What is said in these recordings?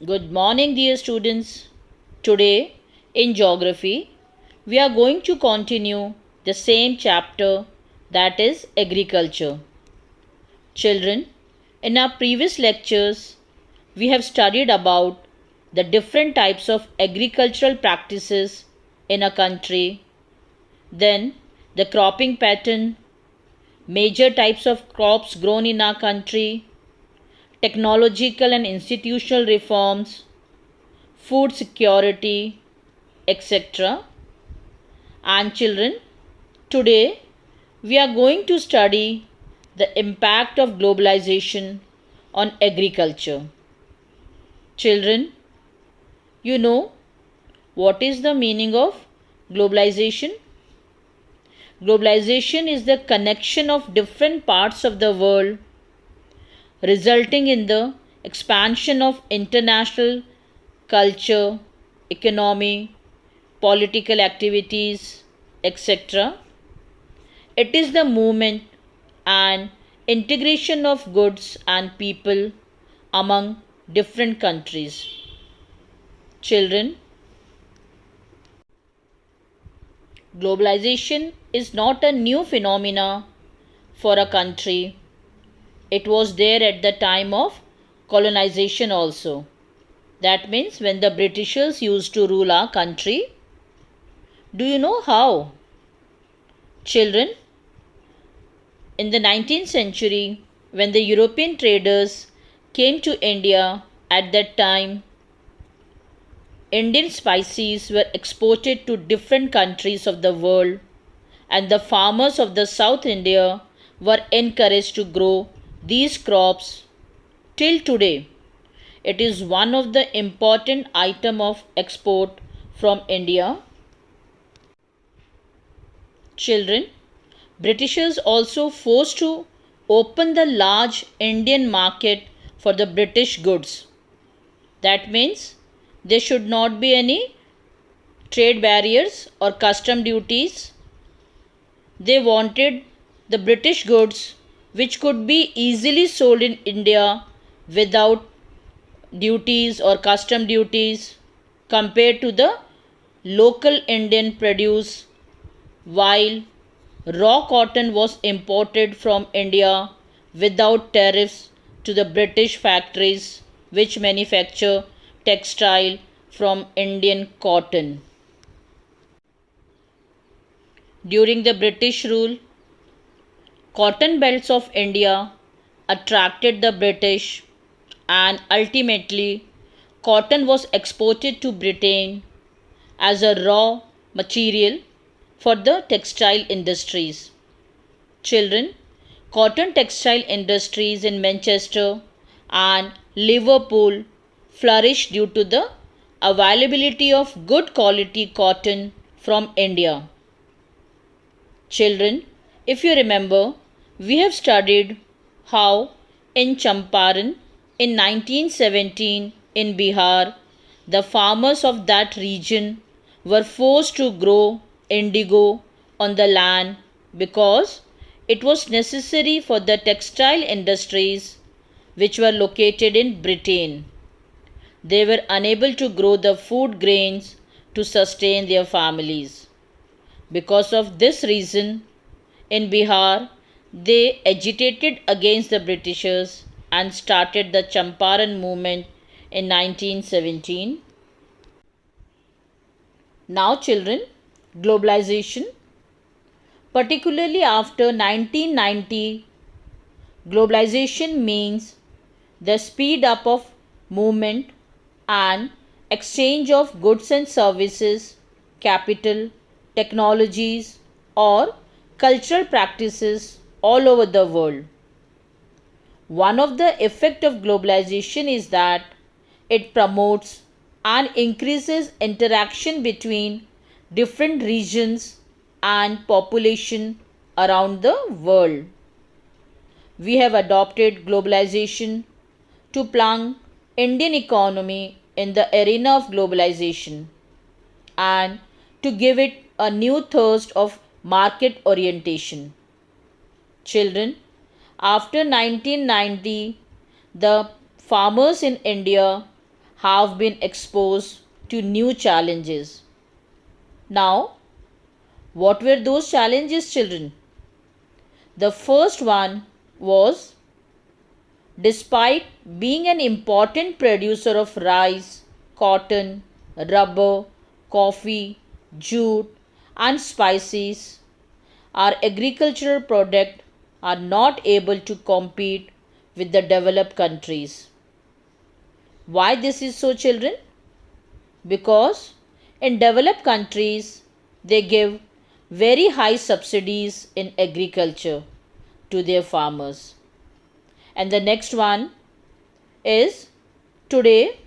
Good morning, dear students. Today, in geography, we are going to continue the same chapter, that is agriculture. Children, in our previous lectures, we have studied about the different types of agricultural practices in a country, then the cropping pattern, major types of crops grown in our country, technological and institutional reforms, food security, etc. And children, today we are going to study the impact of globalization on agriculture. Children, you know what is the meaning of globalization? Globalization is the connection of different parts of the world resulting in the expansion of international culture, economy, political activities, etc. It is the movement and integration of goods and people among different countries. Children, globalization is not a new phenomena for a country. It was there at the time of colonization also. That means when the Britishers used to rule our country. Do you know how? Children, in the 19th century, when the European traders came to India, at that time, Indian spices were exported to different countries of the world, and the farmers of the South India were encouraged to grow these crops till today. It is one of the important item of export from India. Children, Britishers also forced to open the large Indian market for the British goods. That means there should not be any trade barriers or custom duties. They wanted the British goods which could be easily sold in India without duties or custom duties compared to the local Indian produce, while raw cotton was imported from India without tariffs to the British factories which manufacture textile from Indian cotton. During the British rule, cotton belts of India attracted the British, and ultimately cotton was exported to Britain as a raw material for the textile industries. Children, cotton textile industries in Manchester and Liverpool flourished due to the availability of good quality cotton from India. Children, if you remember, we have studied how in Champaran in 1917 in Bihar, the farmers of that region were forced to grow indigo on the land because it was necessary for the textile industries which were located in Britain. They were unable to grow the food grains to sustain their families. Because of this reason, in Bihar, they agitated against the Britishers and started the Champaran movement in 1917. Now, children, globalization, particularly after 1990, globalization means the speed up of movement and exchange of goods and services, capital, technologies, or cultural practices all over the world. One of the effects of globalization is that it promotes and increases interaction between different regions and population around the world. We have adopted globalization to plunge Indian economy in the arena of globalization and to give it a new thirst of market orientation. Children, after 1990, the farmers in India have been exposed to new challenges. Now, what were those challenges, children? The first one was, despite being an important producer of rice, cotton, rubber, coffee, jute, and spices, our agricultural products are not able to compete with the developed countries. Why this is so, children? Because in developed countries they give very high subsidies in agriculture to their farmers. And the next one is, today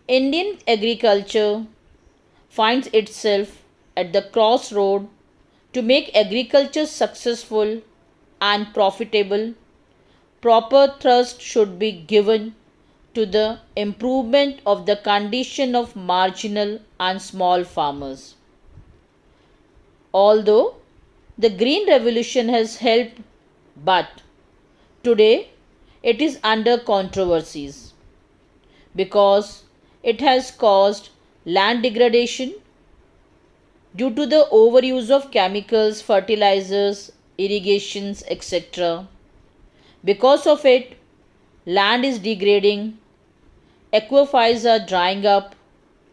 Indian agriculture finds itself at the crossroad. To make agriculture successful and profitable, proper thrust should be given to the improvement of the condition of marginal and small farmers. Although the Green Revolution has helped, but today it is under controversies because it has caused land degradation due to the overuse of chemicals, fertilizers, irrigations, etc. Because of it, land is degrading, aquifers are drying up,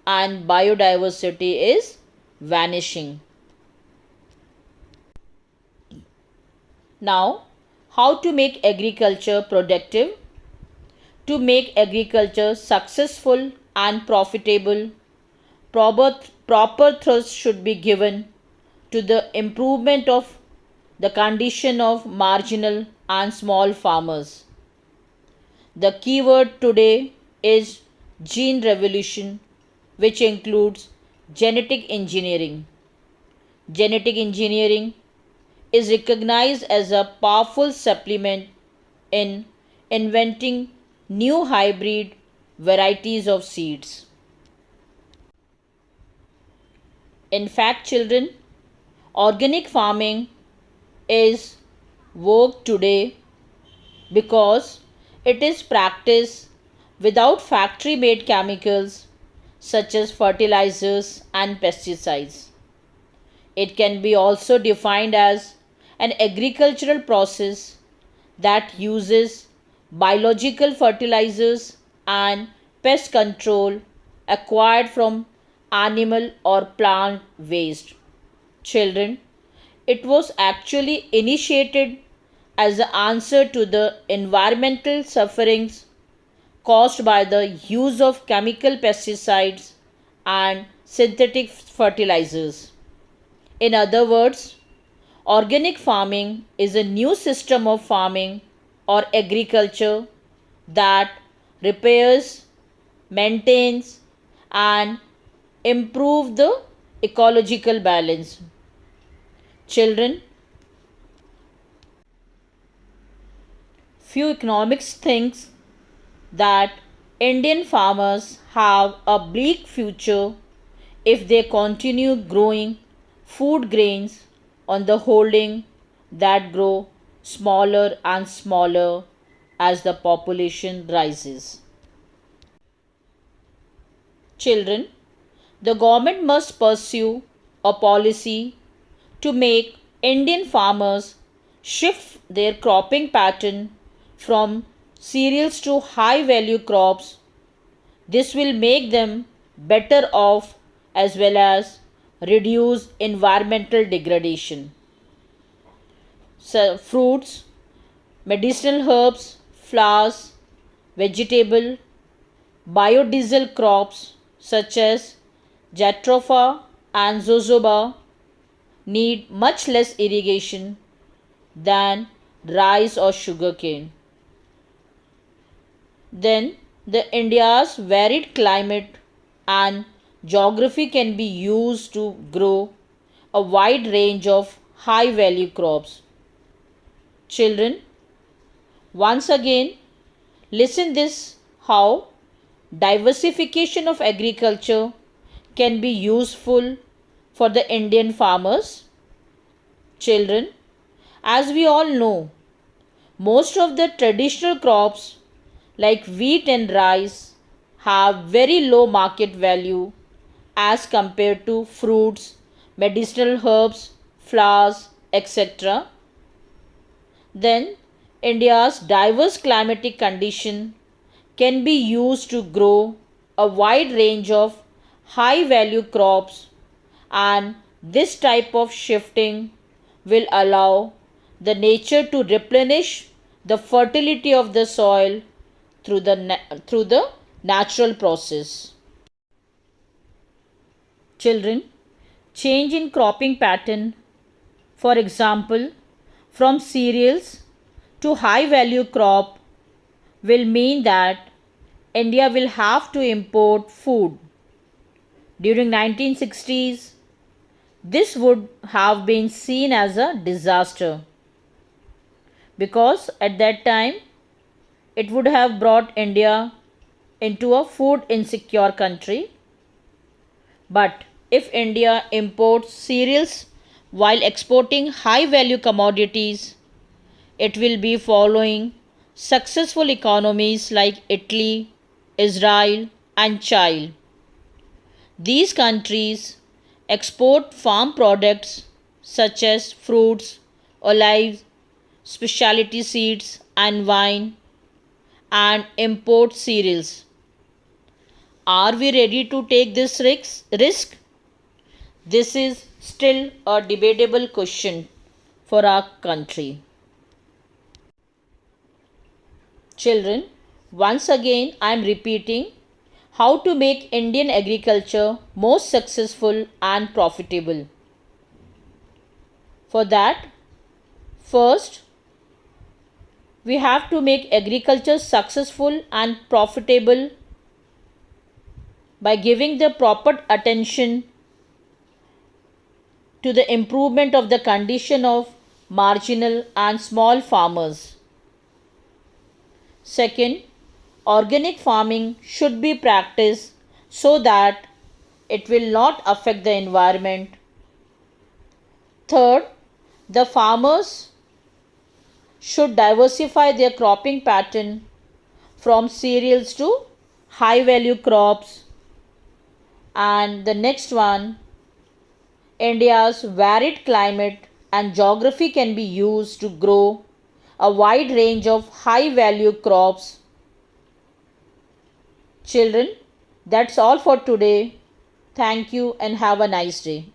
and biodiversity is vanishing. Now, how to make agriculture productive? To make agriculture successful and profitable, proper thrust should be given to the improvement of the condition of marginal and small farmers. The key word today is gene revolution, which includes genetic engineering. Genetic engineering is recognized as a powerful supplement in inventing new hybrid varieties of seeds. In fact, children, organic farming is vogue today because it is practiced without factory made chemicals such as fertilizers and pesticides. It can be also defined as an agricultural process that uses biological fertilizers and pest control acquired from animal or plant waste. Children, it was actually initiated as the answer to the environmental sufferings caused by the use of chemical pesticides and synthetic fertilizers. In other words, organic farming is a new system of farming or agriculture that repairs, maintains, and improves the ecological balance. Children, few economics thinks that Indian farmers have a bleak future if they continue growing food grains on the holding that grow smaller and smaller as the population rises. Children, the government must pursue a policy to make Indian farmers shift their cropping pattern from cereals to high value crops. This will make them better off as well as reduce environmental degradation. So, fruits, medicinal herbs, flowers, vegetable, biodiesel crops such as jatropha and jojoba need much less irrigation than rice or sugarcane. Then the India's varied climate and geography can be used to grow a wide range of high value crops. Children, once again listen this how diversification of agriculture can be useful for the Indian farmers. Children, as we all know, most of the traditional crops like wheat and rice have very low market value as compared to fruits, medicinal herbs, flowers, etc. Then India's diverse climatic condition can be used to grow a wide range of high value crops, and this type of shifting will allow the nature to replenish the fertility of the soil through the natural process. Children, change in cropping pattern, for example, from cereals to high value crop, will mean that India will have to import food. During 1960s, this would have been seen as a disaster because at that time it would have brought India into a food insecure country. But if India imports cereals while exporting high value commodities, it will be following successful economies like Italy, Israel, and Chile. These countries export farm products such as fruits, olives, specialty seeds, and wine, and import cereals. Are we ready to take this risk? This is still a debatable question for our country. Children, once again I am repeating how to make Indian agriculture more successful and profitable. For that, first, we have to make agriculture successful and profitable by giving the proper attention to the improvement of the condition of marginal and small farmers. Second, organic farming should be practiced so that it will not affect the environment. Third, the farmers should diversify their cropping pattern from cereals to high value crops. And the next one, India's varied climate and geography can be used to grow a wide range of high value crops. Children, that's all for today. Thank you and have a nice day.